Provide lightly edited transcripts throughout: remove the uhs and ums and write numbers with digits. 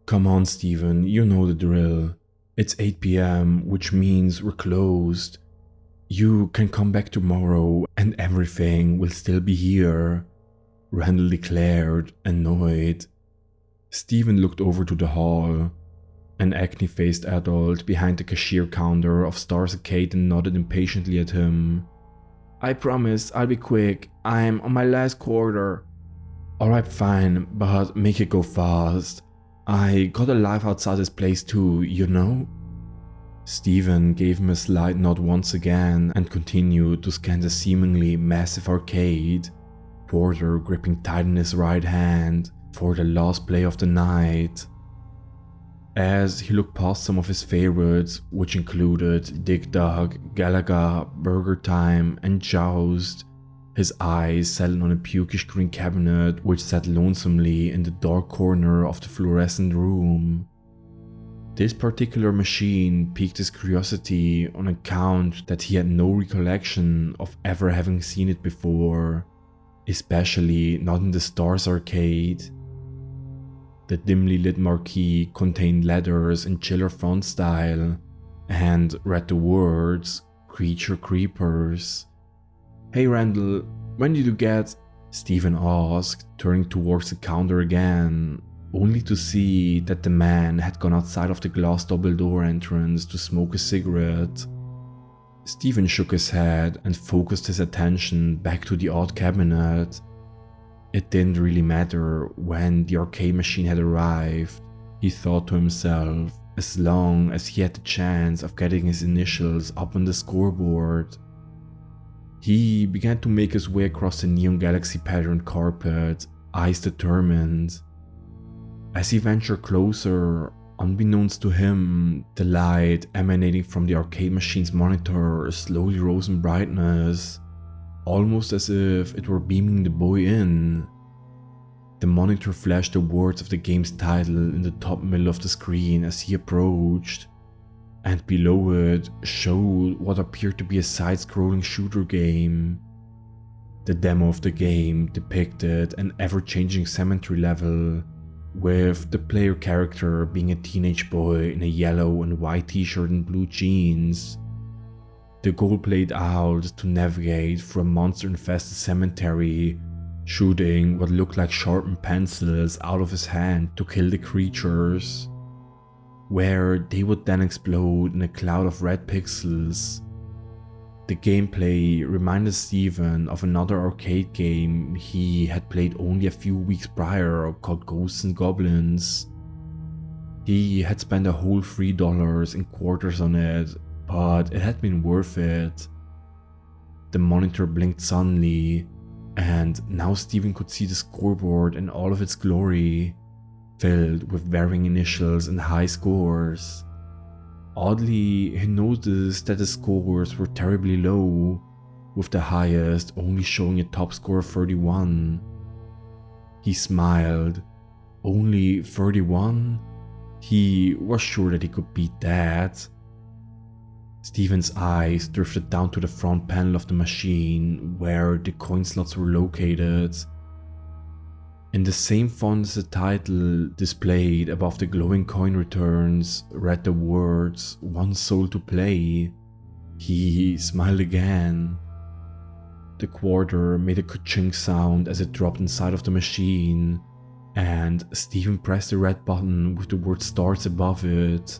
Come on, Steven, you know the drill. It's 8 p.m., which means we're closed. You can come back tomorrow and everything will still be here, Randall declared, annoyed. Steven looked over to the hall. An acne-faced adult behind the cashier counter of Stars Arcade nodded impatiently at him. I promise I'll be quick. I'm on my last quarter. Alright, fine, but make it go fast. I got a life outside this place too, you know? Steven gave him a slight nod once again and continued to scan the seemingly massive arcade, Porter gripping tight in his right hand for the last play of the night. As he looked past some of his favorites, which included Dig Dug, Galaga, Burger Time, and Joust, his eyes settled on a pukish green cabinet which sat lonesomely in the dark corner of the fluorescent room. This particular machine piqued his curiosity on account that he had no recollection of ever having seen it before, especially not in the Stars Arcade. The dimly lit marquee contained letters in chiller font style and read the words Creature Creepers. Hey Randall, when did you get? Steven asked, turning towards the counter again, only to see that the man had gone outside of the glass double door entrance to smoke a cigarette. Steven shook his head and focused his attention back to the odd cabinet. It didn't really matter when the arcade machine had arrived, he thought to himself, as long as he had the chance of getting his initials up on the scoreboard. He began to make his way across the neon galaxy patterned carpet, eyes determined. As he ventured closer, unbeknownst to him, the light emanating from the arcade machine's monitor slowly rose in brightness, almost as if it were beaming the boy in. The monitor flashed the words of the game's title in the top middle of the screen as he approached, and below it showed what appeared to be a side-scrolling shooter game. The demo of the game depicted an ever-changing cemetery level, with the player character being a teenage boy in a yellow and white t-shirt and blue jeans. The goal played out to navigate through a monster-infested cemetery, shooting what looked like sharpened pencils out of his hand to kill the creatures, where they would then explode in a cloud of red pixels. The gameplay reminded Steven of another arcade game he had played only a few weeks prior called Ghosts and Goblins. He had spent a whole $3 in quarters on it, but it had been worth it. The monitor blinked suddenly, and now Steven could see the scoreboard in all of its glory, filled with varying initials and high scores. Oddly, he noticed that the scores were terribly low, with the highest only showing a top score of 31. He smiled. Only 31? He was sure that he could beat that. Steven's eyes drifted down to the front panel of the machine where the coin slots were located. In the same font as the title displayed above the glowing coin returns read the words "One Soul to Play." He smiled again. The quarter made a ka-ching sound as it dropped inside of the machine, and Steven pressed the red button with the word "Starts" above it.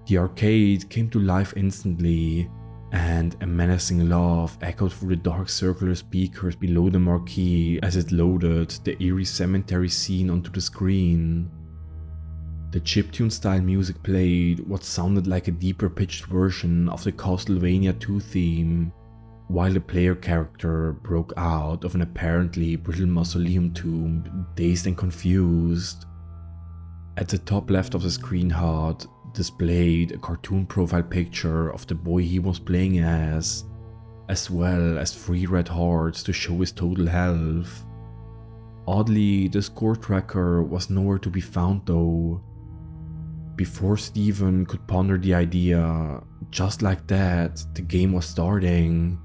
The arcade came to life instantly, and a menacing laugh echoed through the dark circular speakers below the marquee as it loaded the eerie cemetery scene onto the screen. The chiptune style music played what sounded like a deeper pitched version of the Castlevania 2 theme, while the player character broke out of an apparently brittle mausoleum tomb, dazed and confused. At the top left of the screen HUD displayed a cartoon profile picture of the boy he was playing as well as 3 red hearts to show his total health. Oddly, the score tracker was nowhere to be found though. Before Steven could ponder the idea, just like that, the game was starting.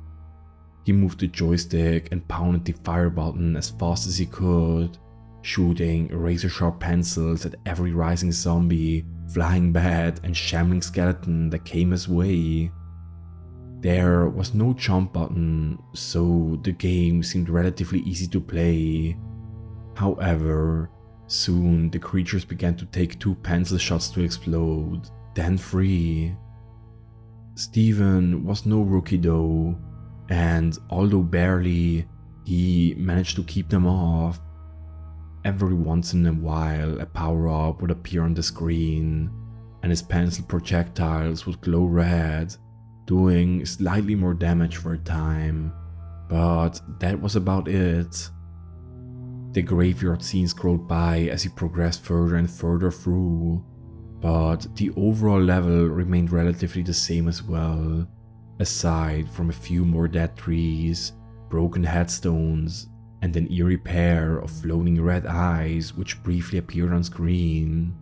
He moved the joystick and pounded the fire button as fast as he could, shooting razor-sharp pencils at every rising zombie, flying bat, and shambling skeleton that came his way. There was no jump button, so the game seemed relatively easy to play. However, soon the creatures began to take 2 pencil shots to explode, then 3. Steven was no rookie though, and although barely, he managed to keep them off. Every once in a while, a power-up would appear on the screen, and his pencil projectiles would glow red, doing slightly more damage for a time, but that was about it. The graveyard scene scrolled by as he progressed further and further through, but the overall level remained relatively the same as well, aside from a few more dead trees, broken headstones, and an eerie pair of floating red eyes which briefly appeared on screen.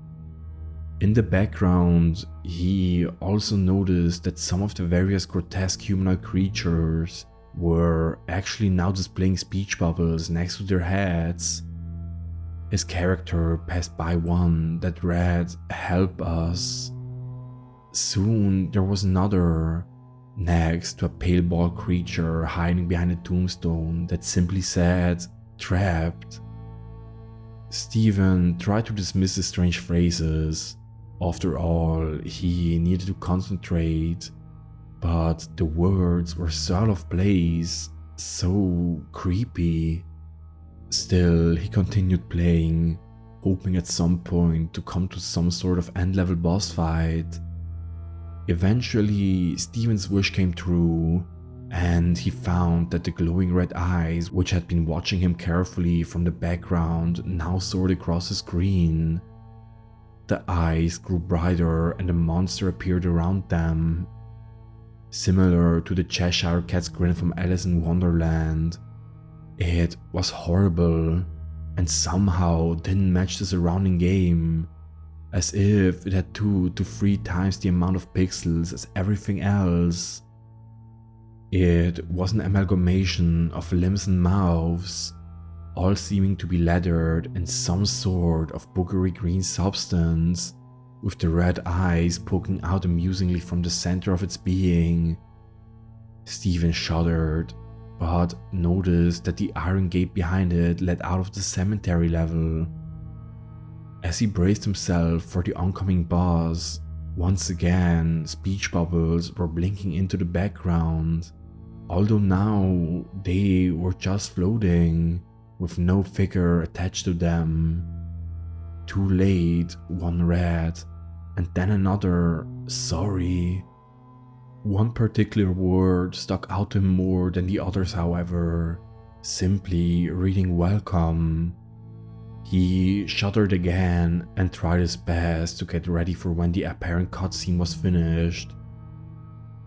In the background, he also noticed that some of the various grotesque humanoid creatures were actually now displaying speech bubbles next to their heads. His character passed by one that read, "Help us." Soon there was another, next to a pale bald creature hiding behind a tombstone that simply said, "Trapped." Steven tried to dismiss the strange phrases. After all, he needed to concentrate, but the words were so out of place, so creepy. Still, he continued playing, hoping at some point to come to some sort of end-level boss fight. Eventually, Steven's wish came true, and he found that the glowing red eyes, which had been watching him carefully from the background, now soared across the screen. The eyes grew brighter and a monster appeared around them. Similar to the Cheshire Cat's grin from Alice in Wonderland. It was horrible, and somehow didn't match the surrounding game, as if it had 2 to 3 times the amount of pixels as everything else. It was an amalgamation of limbs and mouths, all seeming to be leathered in some sort of boogery green substance, with the red eyes poking out amusingly from the center of its being. Steven shuddered, but noticed that the iron gate behind it led out of the cemetery level. As he braced himself for the oncoming boss, once again speech bubbles were blinking into the background, although now they were just floating, with no figure attached to them. Too late, one read, and then another, "Sorry." One particular word stuck out to him more than the others, however, simply reading "welcome." He shuddered again and tried his best to get ready for when the apparent cutscene was finished.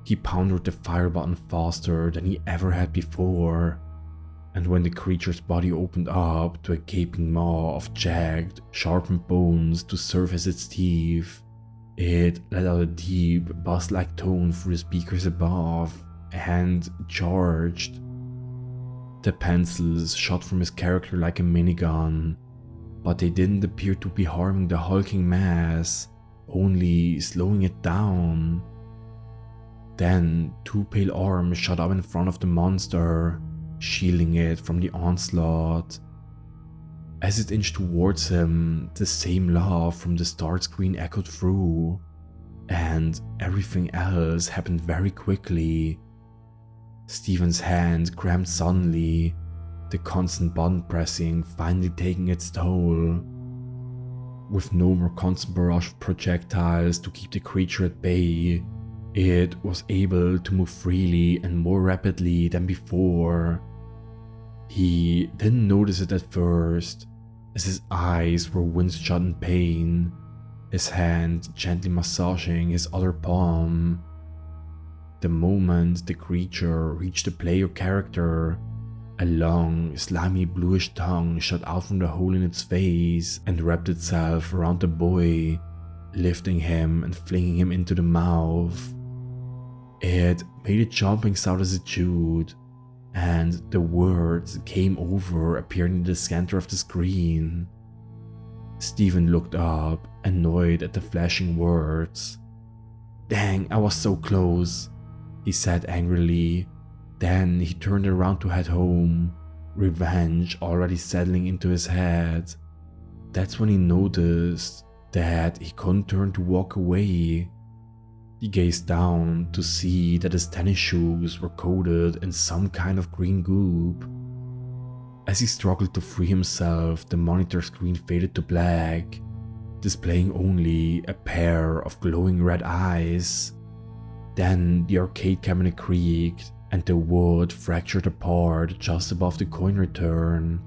He pounded the fire button faster than he ever had before, and when the creature's body opened up to a gaping maw of jagged, sharpened bones to serve as its teeth, it let out a deep, bass-like tone through the speakers above and charged. The pencils shot from his character like a minigun, but they didn't appear to be harming the hulking mass, only slowing it down. Then 2 pale arms shot up in front of the monster, shielding it from the onslaught. As it inched towards him, the same laugh from the start screen echoed through, and everything else happened very quickly. Steven's hand cramped suddenly, the constant button pressing finally taking its toll. With no more constant barrage of projectiles to keep the creature at bay, it was able to move freely and more rapidly than before. He didn't notice it at first, as his eyes were winced shut in pain, his hand gently massaging his other palm. The moment the creature reached the player character, a long, slimy bluish tongue shot out from the hole in its face and wrapped itself around the boy, lifting him and flinging him into the mouth. It made a jumping sound as it chewed, and the words "Game Over" appeared in the center of the screen. Steven looked up, annoyed at the flashing words. "Dang, I was so close," he said angrily. Then he turned around to head home, revenge already settling into his head. That's when he noticed that he couldn't turn to walk away. He gazed down to see that his tennis shoes were coated in some kind of green goop. As he struggled to free himself, the monitor screen faded to black, displaying only a pair of glowing red eyes. Then the arcade cabinet creaked and the wood fractured apart just above the coin return.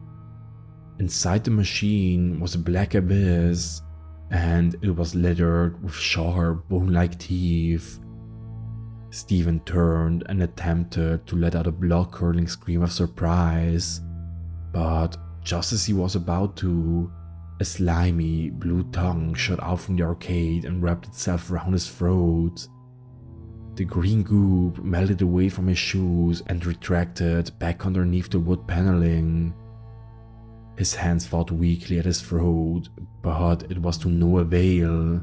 Inside the machine was a black abyss, and it was littered with sharp, bone-like teeth. Steven turned and attempted to let out a blood-curdling scream of surprise, but just as he was about to, a slimy, blue tongue shot out from the arcade and wrapped itself around his throat. The green goop melted away from his shoes and retracted back underneath the wood paneling. His hands fought weakly at his throat, but it was to no avail.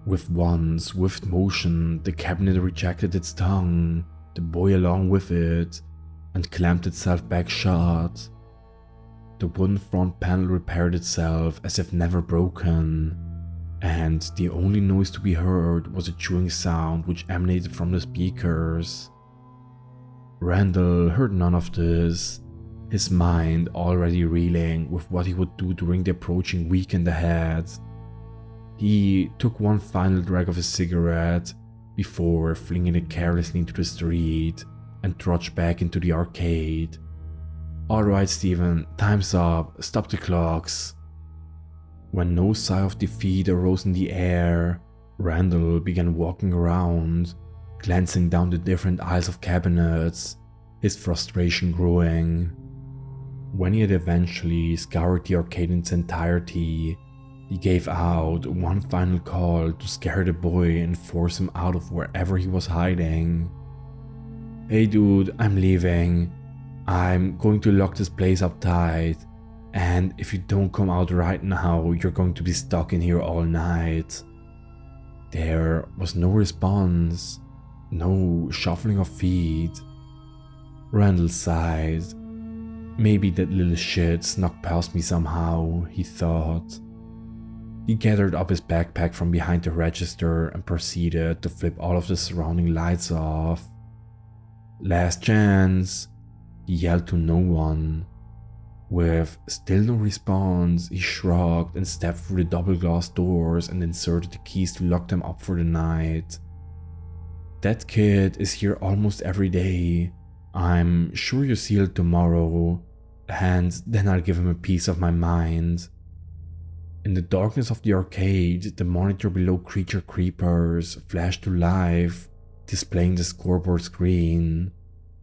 With one swift motion, the cabinet rejected its tongue, the boy along with it, and clamped itself back shut. The wooden front panel repaired itself as if never broken, and the only noise to be heard was a chewing sound which emanated from the speakers. Randall heard none of this, his mind already reeling with what he would do during the approaching weekend ahead. He took one final drag of his cigarette before flinging it carelessly into the street and trudged back into the arcade. "Alright, Steven, time's up, stop the clocks." When no sigh of defeat arose in the air, Randall began walking around, glancing down the different aisles of cabinets, his frustration growing. When he had eventually scoured the arcade in its entirety, he gave out one final call to scare the boy and force him out of wherever he was hiding. "Hey dude, I'm leaving. I'm going to lock this place up tight, and if you don't come out right now, you're going to be stuck in here all night." There was no response, no shuffling of feet. Randall sighed. Maybe that little shit snuck past me somehow, he thought. He gathered up his backpack from behind the register and proceeded to flip all of the surrounding lights off. "Last chance," he yelled to no one. With still no response, he shrugged and stepped through the double glass doors and inserted the keys to lock them up for the night. "That kid is here almost every day. I'm sure you'll see it tomorrow, and then I'll give him a piece of my mind." In the darkness of the arcade, the monitor below Creature Creepers flashed to life, displaying the scoreboard screen,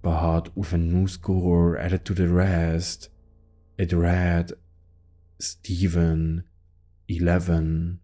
but with a new score added to the rest. It read, Steven, 11.